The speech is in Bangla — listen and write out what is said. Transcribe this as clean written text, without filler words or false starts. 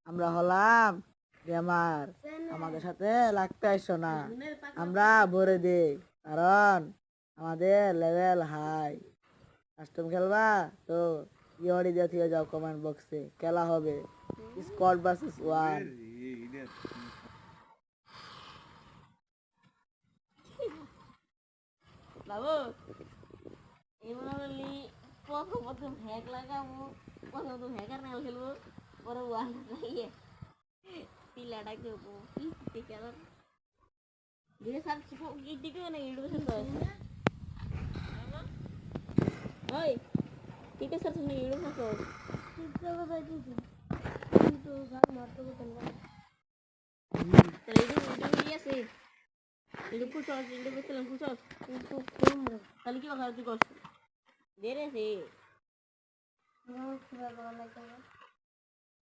আমরা হলাম গেমার, আমাদের সাথে লাগতে আসো না, আমরা ভরে দিই কারণ আমাদের লেভেল হাই। কাস্টম খেলবা তো ইয়রি দিয়ে যাও কমেন্ট বক্সে, খেলা হবে স্কোয়াড ভার্সেস 1। বাবু এমনি প্রথম হ্যাক লাগাবো, প্রথম হ্যাকার না খেলবো, পরে ওয়ান লাগিয়ে পিলাটা কেবো কি কেন দিয়ে সার দিকে না ইউটিউবে সার্চ ওই ঠিক আছে সার্চ না ইউটিউবে সার্চ ইউটিউবে যাইতেছি কিন্তু গান মারতে বলতেন না তো ইউটিউবে আছে ইউটিউবে সার্চ ইউটিউবে তেল সার্চ কিন্তু কোন তাহলে কি কথা তুই কর দে রে সে